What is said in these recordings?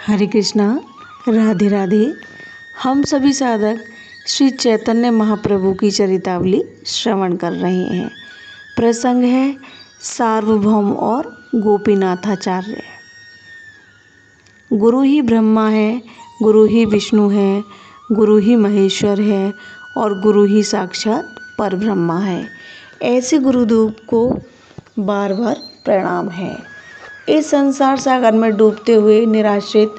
हरे कृष्णा, राधे राधे। हम सभी साधक श्री चैतन्य महाप्रभु की चरितावली श्रवण कर रहे हैं। प्रसंग है सार्वभौम और गोपीनाथाचार्य। गुरु ही ब्रह्मा है, गुरु ही विष्णु है, गुरु ही महेश्वर है और गुरु ही साक्षात परब्रह्मा है। ऐसे गुरुदेव को बार बार प्रणाम है। इस संसार सागर में डूबते हुए निराश्रित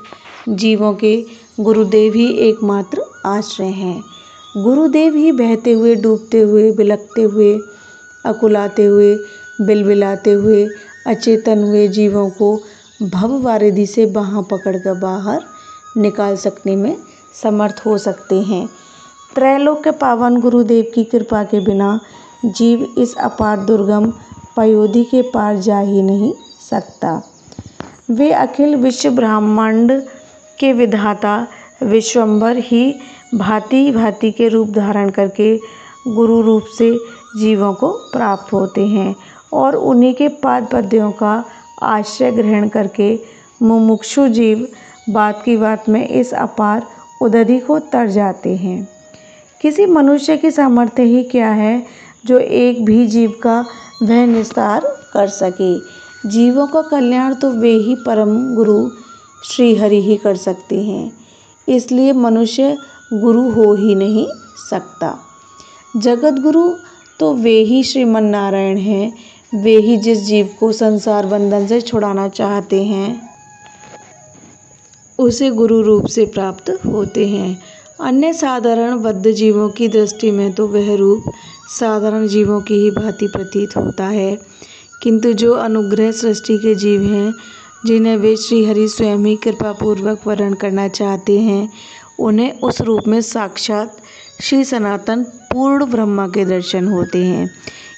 जीवों के गुरुदेव ही एकमात्र आश्रय हैं। गुरुदेव ही बहते हुए, डूबते हुए, बिलखते हुए, अकुलाते हुए, बिलबिलाते हुए, अचेतन हुए जीवों को भववारिधि से बाँह पकड़कर बाहर निकाल सकने में समर्थ हो सकते हैं। त्रैलोक के पावन गुरुदेव की कृपा के बिना जीव इस अपार दुर्गम पयोधि के पार जा ही नहीं सकता। वे अखिल विश्व ब्रह्मांड के विधाता विश्वम्भर ही भांति भांति के रूप धारण करके गुरु रूप से जीवों को प्राप्त होते हैं और उन्हीं के पाद पद्यों का आश्रय ग्रहण करके मुमुक्षु जीव बात की बात में इस अपार उदधि को तर जाते हैं। किसी मनुष्य की सामर्थ्य ही क्या है जो एक भी जीव का वह निस्तार कर सके। जीवों का कल्याण तो वे ही परम गुरु श्री हरि ही कर सकते हैं। इसलिए मनुष्य गुरु हो ही नहीं सकता। जगत गुरु तो वे ही श्रीमन नारायण हैं। वे ही जिस जीव को संसार बंधन से छुड़ाना चाहते हैं उसे गुरु रूप से प्राप्त होते हैं। अन्य साधारण बद्ध जीवों की दृष्टि में तो वह रूप साधारण जीवों की ही भांति प्रतीत होता है, किंतु जो अनुग्रह सृष्टि के जीव हैं, जिन्हें वे श्री हरि स्वयं ही कृपापूर्वक वर्ण करना चाहते हैं, उन्हें उस रूप में साक्षात श्री सनातन पूर्ण ब्रह्मा के दर्शन होते हैं।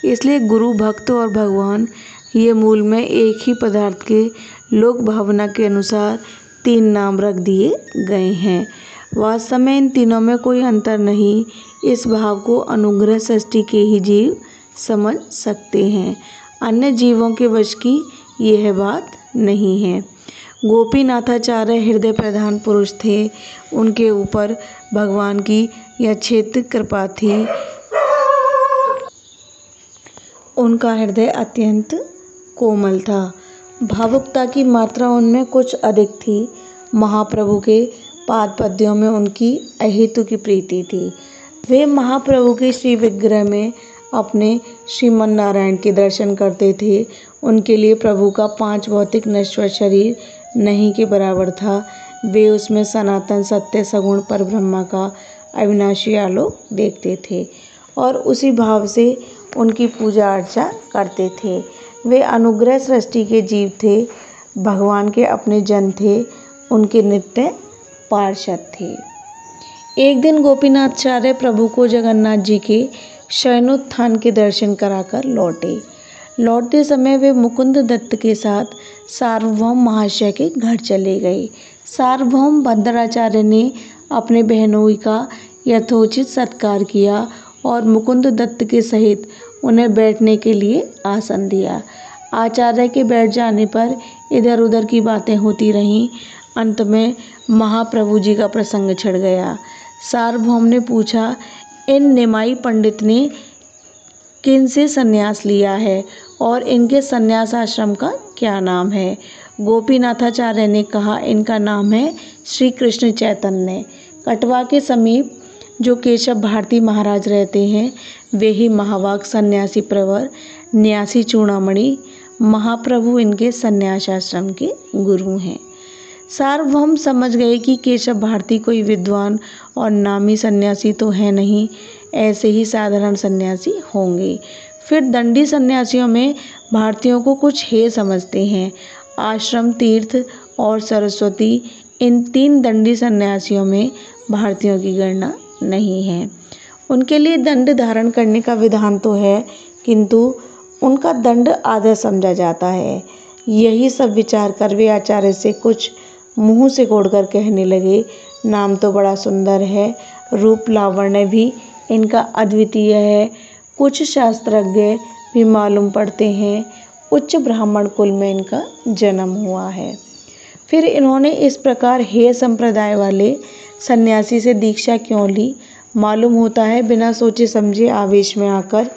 इसलिए गुरु, भक्त और भगवान ये मूल में एक ही पदार्थ के लोक भावना के अनुसार तीन नाम रख दिए गए हैं। वास्तव में इन तीनों में कोई अंतर नहीं। इस भाव को अनुग्रह सृष्टि के ही जीव समझ सकते हैं। अन्य जीवों के वश की यह बात नहीं है। गोपीनाथाचार्य हृदय प्रधान पुरुष थे। उनके ऊपर भगवान की यथेच्छ कृपा थी। उनका हृदय अत्यंत कोमल था। भावुकता की मात्रा उनमें कुछ अधिक थी। महाप्रभु के पाद पद्यों में उनकी अहेतु की प्रीति थी। वे महाप्रभु के श्री विग्रह में अपने श्रीमन नारायण के दर्शन करते थे। उनके लिए प्रभु का 5 भौतिक नश्वर शरीर नहीं के बराबर था। वे उसमें सनातन सत्य सगुण परब्रह्मा का अविनाशी आलोक देखते थे और उसी भाव से उनकी पूजा अर्चा करते थे। वे अनुग्रह सृष्टि के जीव थे, भगवान के अपने जन थे, उनके नित्य पार्षद थे। एक दिन गोपीनाथाचार्य प्रभु को जगन्नाथ जी के शयनोत्थान के दर्शन कराकर लौटते समय वे मुकुंद दत्त के साथ सार्वभौम महाशय के घर चले गए। सार्वभौम भद्राचार्य ने अपने बहनोई का यथोचित सत्कार किया और मुकुंद दत्त के सहित उन्हें बैठने के लिए आसन दिया। आचार्य के बैठ जाने पर इधर उधर की बातें होती रहीं। अंत में महाप्रभु जी का प्रसंग छिड़ गया। सार्वभौम ने पूछा, इन निमाई पंडित ने किन से संन्यास लिया है और इनके संन्यास आश्रम का क्या नाम है? गोपीनाथाचार्य ने कहा, इनका नाम है श्री कृष्ण चैतन्य। कटवा के समीप जो केशव भारती महाराज रहते हैं, वे ही महावाक सन्यासी प्रवर न्यासी चूड़ामणि महाप्रभु इनके संन्यास आश्रम के गुरु हैं। सार्वभौम समझ गए कि केशव भारती कोई विद्वान और नामी सन्यासी तो है नहीं, ऐसे ही साधारण सन्यासी होंगे। फिर दंडी सन्यासियों में भारतीयों को कुछ हे समझते हैं। आश्रम, तीर्थ और सरस्वती, इन 3 दंडी सन्यासियों में भारतीयों की गणना नहीं है। उनके लिए दंड धारण करने का विधान तो है, किंतु उनका दंड आदर समझा जाता है। यही सब विचार कर वे आचार्य से कुछ मुंह से कोड़कर कहने लगे, नाम तो बड़ा सुंदर है, रूप लावण्य भी इनका अद्वितीय है। कुछ शास्त्रज्ञ भी मालूम पड़ते हैं। उच्च ब्राह्मण कुल में इनका जन्म हुआ है। फिर इन्होंने इस प्रकार हेय संप्रदाय वाले सन्यासी से दीक्षा क्यों ली? मालूम होता है बिना सोचे समझे आवेश में आकर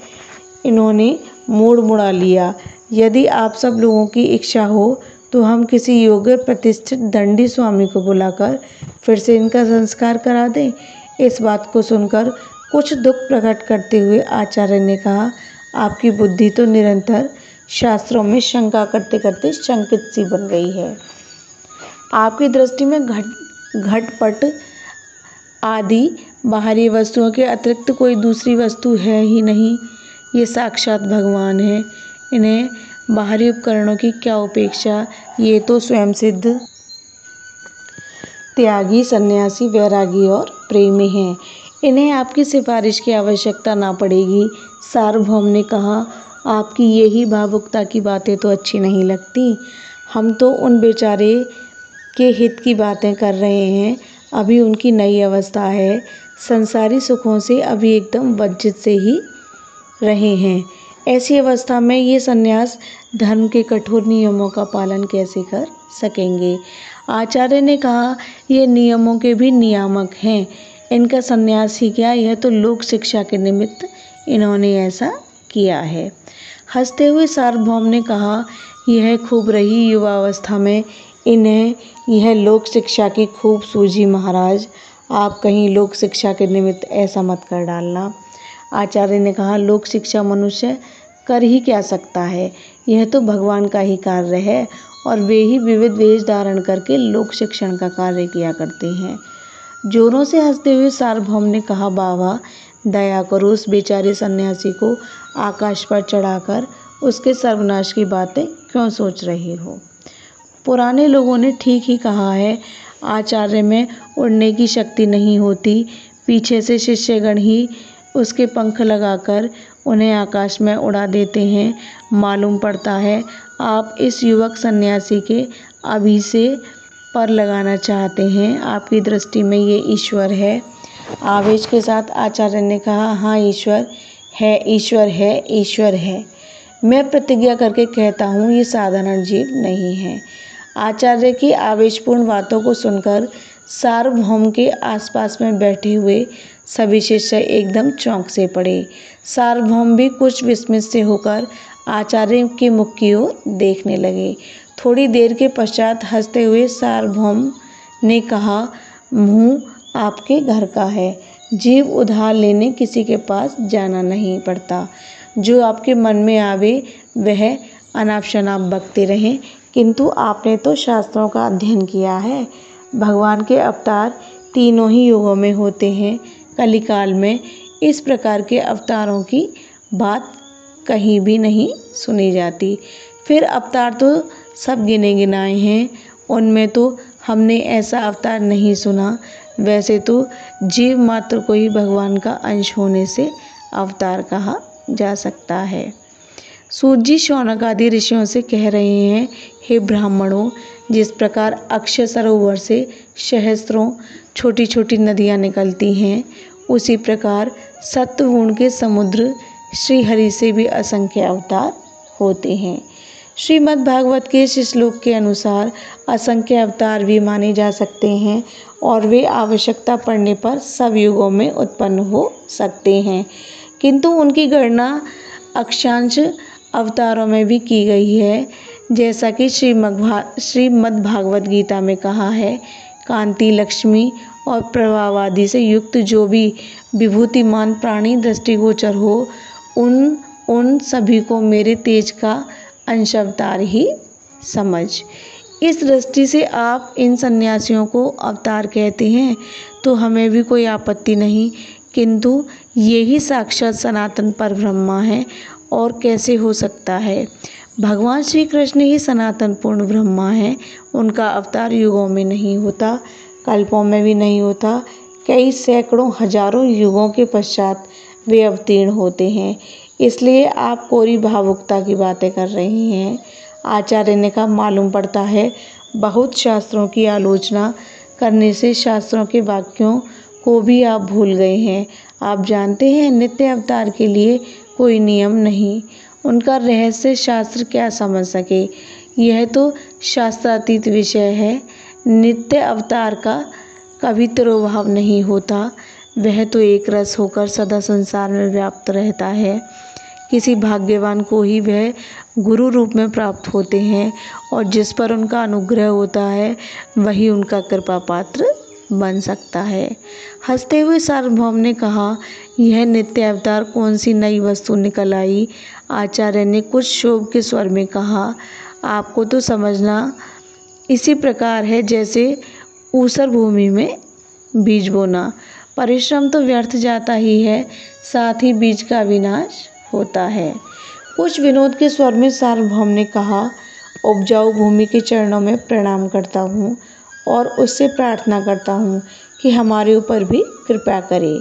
इन्होंने मूड मुड़ा लिया। यदि आप सब लोगों की इच्छा हो तो हम किसी योग्य प्रतिष्ठित दंडी स्वामी को बुलाकर फिर से इनका संस्कार करा दें। इस बात को सुनकर कुछ दुख प्रकट करते हुए आचार्य ने कहा, आपकी बुद्धि तो निरंतर शास्त्रों में शंका करते करते शंकित सी बन गई है। आपकी दृष्टि में घटपट आदि बाहरी वस्तुओं के अतिरिक्त कोई दूसरी वस्तु है ही नहीं। ये साक्षात भगवान है। इन्हें बाहरी उपकरणों की क्या उपेक्षा, ये तो स्वयं सिद्ध त्यागी, सन्यासी, वैरागी और प्रेमी हैं। इन्हें आपकी सिफारिश की आवश्यकता ना पड़ेगी। सार्वभौम ने कहा, आपकी यही भावुकता की बातें तो अच्छी नहीं लगती। हम तो उन बेचारे के हित की बातें कर रहे हैं। अभी उनकी नई अवस्था है, संसारी सुखों से अभी एकदम वंचित से ही रहे हैं। ऐसी अवस्था में ये सन्यास धर्म के कठोर नियमों का पालन कैसे कर सकेंगे? आचार्य ने कहा, ये नियमों के भी नियामक हैं। इनका सन्यास ही क्या, यह तो लोक शिक्षा के निमित्त इन्होंने ऐसा किया है। हंसते हुए सार्वभौम ने कहा, यह खूब रही युवावस्था में इन्हें यह लोक शिक्षा की खूब सूझी। महाराज, आप कहीं लोक शिक्षा के निमित्त ऐसा मत कर डालना। आचार्य ने कहा, लोक शिक्षा मनुष्य कर ही क्या सकता है, यह तो भगवान का ही कार्य है और वे ही विविध वेश धारण करके लोक शिक्षण का कार्य किया करते हैं। जोरों से हंसते हुए सार्वभौम ने कहा, बाबा दया करो, उस बेचारे सन्यासी को आकाश पर चढ़ाकर उसके सर्वनाश की बातें क्यों सोच रहे हो? पुराने लोगों ने ठीक ही कहा है, आचार्य में उड़ने की शक्ति नहीं होती। पीछे से शिष्यगण ही उसके पंख लगाकर उन्हें आकाश में उड़ा देते हैं। मालूम पड़ता है आप इस युवक सन्यासी के अभी से पर लगाना चाहते हैं। आपकी दृष्टि में ये ईश्वर है। आवेश के साथ आचार्य ने कहा, हाँ ईश्वर है, ईश्वर है, ईश्वर है। मैं प्रतिज्ञा करके कहता हूँ, ये साधारण जीव नहीं है। आचार्य की आवेशपूर्ण बातों को सुनकर सार्वभौम के आसपास में बैठे हुए सभी शिष्य एकदम चौंक से पड़े। सार्वभौम भी कुछ विस्मित से होकर आचार्य के मुख की ओर देखने लगे। थोड़ी देर के पश्चात हंसते हुए सार्वभौम ने कहा, मुँह आपके घर का है, जीव उधार लेने किसी के पास जाना नहीं पड़ता। जो आपके मन में आवे वह अनाप शनाप बकते रहें, किंतु आपने तो शास्त्रों का अध्ययन किया है। भगवान के अवतार तीनों ही युगों में होते हैं। कलिकाल में इस प्रकार के अवतारों की बात कहीं भी नहीं सुनी जाती। फिर अवतार तो सब गिने गिनाए हैं, उनमें तो हमने ऐसा अवतार नहीं सुना। वैसे तो जीव मात्र को ही भगवान का अंश होने से अवतार कहा जा सकता है। सूत जी शौनक आदि ऋषियों से कह रहे हैं, हे ब्राह्मणों, जिस प्रकार अक्षय सरोवर से सहस्त्रों छोटी छोटी नदियाँ निकलती हैं, उसी प्रकार सत्वगुण के समुद्र श्री हरि से भी असंख्य अवतार होते हैं। श्रीमद् भागवत के इस श्लोक के अनुसार असंख्य अवतार भी माने जा सकते हैं और वे आवश्यकता पड़ने पर सब युगों में उत्पन्न हो सकते हैं, किंतु उनकी गणना अक्षांश अवतारों में भी की गई है। जैसा कि श्रीमद् भागवत गीता में कहा है, कांति, लक्ष्मी और प्रभावादि से युक्त जो भी विभूतिमान प्राणी दृष्टिगोचर हो, उन सभी को मेरे तेज का अंश अवतार ही समझ। इस दृष्टि से आप इन सन्यासियों को अवतार कहते हैं तो हमें भी कोई आपत्ति नहीं, किंतु ये ही साक्षात सनातन परब्रह्मा है और कैसे हो सकता है? भगवान श्री कृष्ण ही सनातन पूर्ण ब्रह्मा है। उनका अवतार युगों में नहीं होता, कल्पों में भी नहीं होता, कई सैकड़ों हजारों युगों के पश्चात वे अवतीर्ण होते हैं। इसलिए आप कोरी भावुकता की बातें कर रहे हैं। आचार्य ने कहा, मालूम पड़ता है बहुत शास्त्रों की आलोचना करने से शास्त्रों के वाक्यों को भी आप भूल गए हैं। आप जानते हैं नित्य अवतार के लिए कोई नियम नहीं, उनका रहस्य शास्त्र क्या समझ सके। यह तो शास्त्रातीत विषय है। नित्य अवतार का कभी तिरोभाव नहीं होता। वह तो एक रस होकर सदा संसार में व्याप्त रहता है। किसी भाग्यवान को ही वह गुरु रूप में प्राप्त होते हैं और जिस पर उनका अनुग्रह होता है वही उनका कृपा पात्र बन सकता है। हंसते हुए सार्वभौम ने कहा, यह नित्य अवतार कौन सी नई वस्तु निकल आई? आचार्य ने कुछ क्षोभ के स्वर में कहा, आपको तो समझना इसी प्रकार है जैसे ऊसर भूमि में बीज बोना। परिश्रम तो व्यर्थ जाता ही है, साथ ही बीज का विनाश होता है। कुछ विनोद के स्वर में सार्वभौम ने कहा, उपजाऊ भूमि के चरणों में प्रणाम करता हूँ और उससे प्रार्थना करता हूँ कि हमारे ऊपर भी कृपा करे।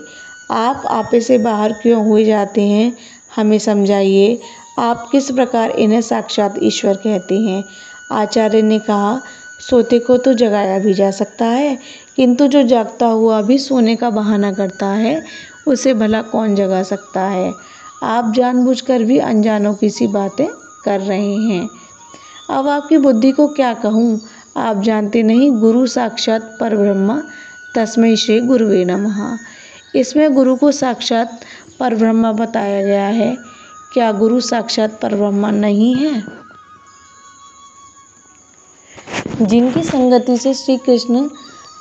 आप आपे से बाहर क्यों हुए जाते हैं, हमें समझाइए। आप किस प्रकार इन्हें साक्षात ईश्वर कहते हैं? आचार्य ने कहा, सोते को तो जगाया भी जा सकता है, किंतु जो जागता हुआ भी सोने का बहाना करता है उसे भला कौन जगा सकता है? आप जानबूझकर भी अनजानों की सी बातें कर रहे हैं। अब आपकी बुद्धि को क्या कहूँ? आप जानते नहीं, गुरु साक्षात परब्रह्म तस्मै श्री गुरुवे नमः। इसमें गुरु को साक्षात परब्रह्म बताया गया है। क्या गुरु साक्षात परब्रह्म नहीं है? जिनकी संगति से श्री कृष्ण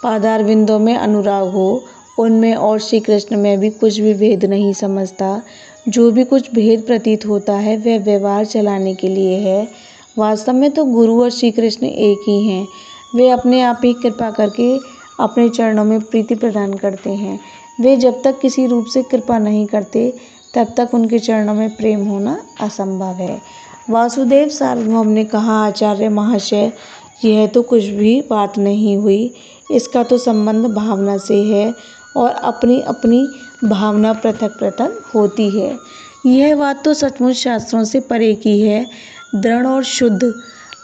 पादारविंदों में अनुराग हो, उनमें और श्री कृष्ण में भी कुछ भी भेद नहीं समझता। जो भी कुछ भेद प्रतीत होता है वह व्यवहार चलाने के लिए है। वास्तव में तो गुरु और श्री कृष्ण एक ही हैं। वे अपने आप ही कृपा करके अपने चरणों में प्रीति प्रदान करते हैं। वे जब तक किसी रूप से कृपा नहीं करते तब तक उनके चरणों में प्रेम होना असंभव है। वासुदेव सार्वभौम ने कहा, आचार्य महाशय, यह तो कुछ भी बात नहीं हुई। इसका तो संबंध भावना से है और अपनी अपनी भावना पृथक पृथक होती है। यह बात तो सचमुच शास्त्रों से परे की है। दृढ़ और शुद्ध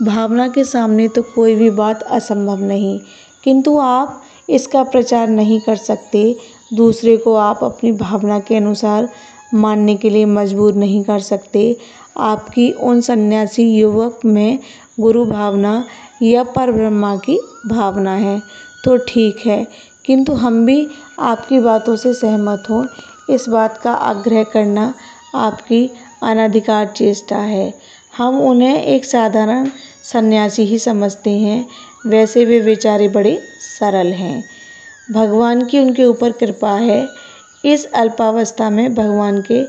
भावना के सामने तो कोई भी बात असंभव नहीं, किंतु आप इसका प्रचार नहीं कर सकते। दूसरे को आप अपनी भावना के अनुसार मानने के लिए मजबूर नहीं कर सकते। आपकी उन सन्यासी युवक में गुरु भावना या परब्रह्मा की भावना है तो ठीक है, किंतु हम भी आपकी बातों से सहमत हों, इस बात का आग्रह करना आपकी अनधिकार चेष्टा है। हम उन्हें एक साधारण सन्यासी ही समझते हैं। वैसे वे बेचारे बड़े सरल हैं। भगवान की उनके ऊपर कृपा है। इस अल्पावस्था में भगवान के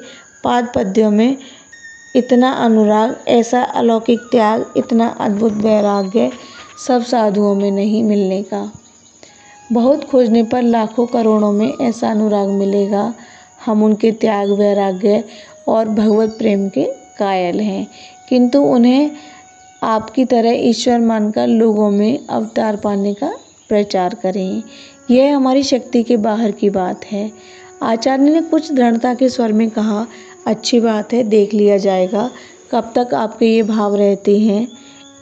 पाद पद्यों में इतना अनुराग, ऐसा अलौकिक त्याग, इतना अद्भुत वैराग्य सब साधुओं में नहीं मिलने का। बहुत खोजने पर लाखों करोड़ों में ऐसा अनुराग मिलेगा। हम उनके त्याग, वैराग्य और भगवत प्रेम के कायल हैं, किंतु उन्हें आपकी तरह ईश्वर मानकर लोगों में अवतार पाने का प्रचार करें, यह हमारी शक्ति के बाहर की बात है। आचार्य ने कुछ दृढ़ता के स्वर में कहा, अच्छी बात है, देख लिया जाएगा। कब तक आपके ये भाव रहते हैं?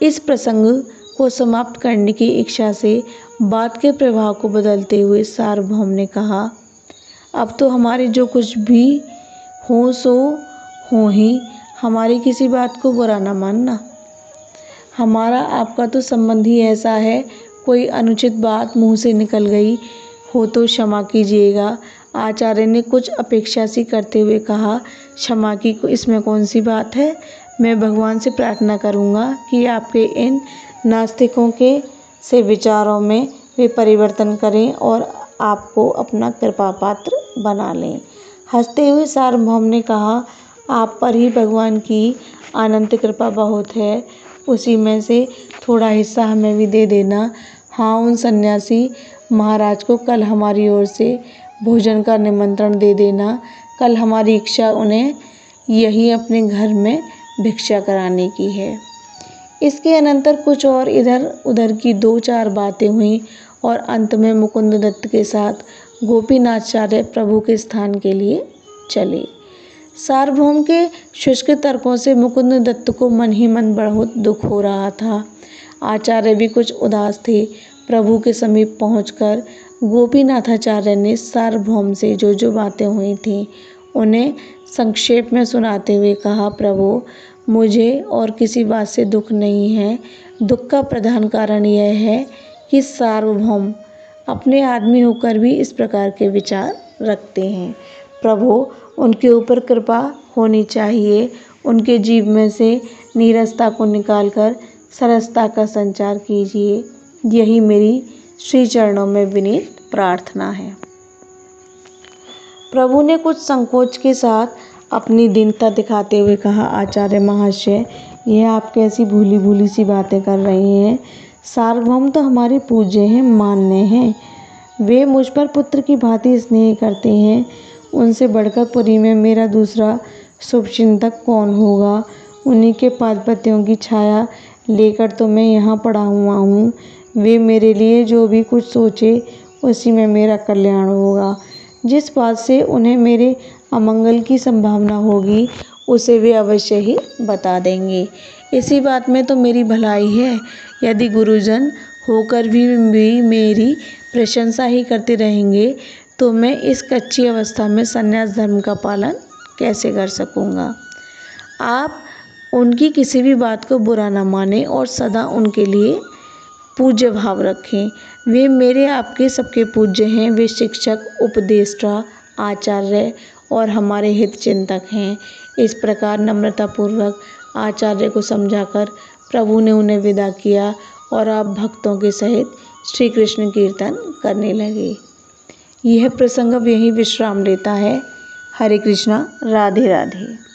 इस प्रसंग को समाप्त करने की इच्छा से बात के प्रवाह को बदलते हुए सार्वभौम ने कहा, अब तो हमारे जो कुछ भी हो सो हो ही, हमारी किसी बात को बुरा न मानना। हमारा आपका तो संबंध ही ऐसा है, कोई अनुचित बात मुंह से निकल गई हो तो क्षमा कीजिएगा। आचार्य ने कुछ अपेक्षा सी करते हुए कहा, क्षमा की इसमें कौन सी बात है? मैं भगवान से प्रार्थना करूंगा कि आपके इन नास्तिकों के से विचारों में वे परिवर्तन करें और आपको अपना कृपा पात्र बना लें। हंसते हुए सार्वभौम ने कहा, आप पर ही भगवान की अनंत कृपा बहुत है, उसी में से थोड़ा हिस्सा हमें भी दे देना। हाँ, उन सन्यासी महाराज को कल हमारी ओर से भोजन का निमंत्रण दे देना। कल हमारी इच्छा उन्हें यही अपने घर में भिक्षा कराने की है। इसके अनंतर कुछ और इधर उधर की दो चार बातें हुई और अंत में मुकुंद दत्त के साथ गोपीनाथाचार्य प्रभु के स्थान के लिए चले। सार्वभौम के शुष्क तर्कों से मुकुंद दत्त को मन ही मन बहुत दुख हो रहा था। आचार्य भी कुछ उदास थे। प्रभु के समीप पहुंचकर गोपीनाथाचार्य ने सार्वभौम से जो जो बातें हुई थीं उन्हें संक्षेप में सुनाते हुए कहा, प्रभु, मुझे और किसी बात से दुख नहीं है। दुख का प्रधान कारण यह है कि सार्वभौम अपने आदमी होकर भी इस प्रकार के विचार रखते हैं। प्रभु, उनके ऊपर कृपा होनी चाहिए। उनके जीव में से नीरसता को निकालकर सरसता का संचार कीजिए। यही मेरी श्री चरणों में विनीत प्रार्थना है। प्रभु ने कुछ संकोच के साथ अपनी दीनता दिखाते हुए कहा, आचार्य महाशय, यह आप कैसी भूली भूली सी बातें कर रही हैं। सार्वभौम तो हमारे पूज्य हैं, मान्य हैं। वे मुझ पर पुत्र की भांति स्नेह करते हैं। उनसे बढ़कर पुरी में मेरा दूसरा शुभचिंतक कौन होगा। उन्हीं के पादपत्यों की छाया लेकर तो मैं यहाँ पड़ा हुआ हूँ। वे मेरे लिए जो भी कुछ सोचे उसी में मेरा कल्याण होगा। जिस बात से उन्हें मेरे अमंगल की संभावना होगी उसे वे अवश्य ही बता देंगे। इसी बात में तो मेरी भलाई है। यदि गुरुजन होकर भी मेरी प्रशंसा ही करते रहेंगे तो मैं इस कच्ची अवस्था में संन्यास धर्म का पालन कैसे कर सकूँगा। आप उनकी किसी भी बात को बुरा न माने और सदा उनके लिए पूज्य भाव रखें। वे मेरे आपके सबके पूज्य हैं। वे शिक्षक, उपदेष्टा, आचार्य और हमारे हित चिंतक हैं। इस प्रकार नम्रतापूर्वक आचार्य को समझाकर प्रभु ने उन्हें विदा किया और आप भक्तों के सहित श्री कृष्ण कीर्तन करने लगे। यह प्रसंग अब यहीं विश्राम लेता है। हरे कृष्णा, राधे राधे।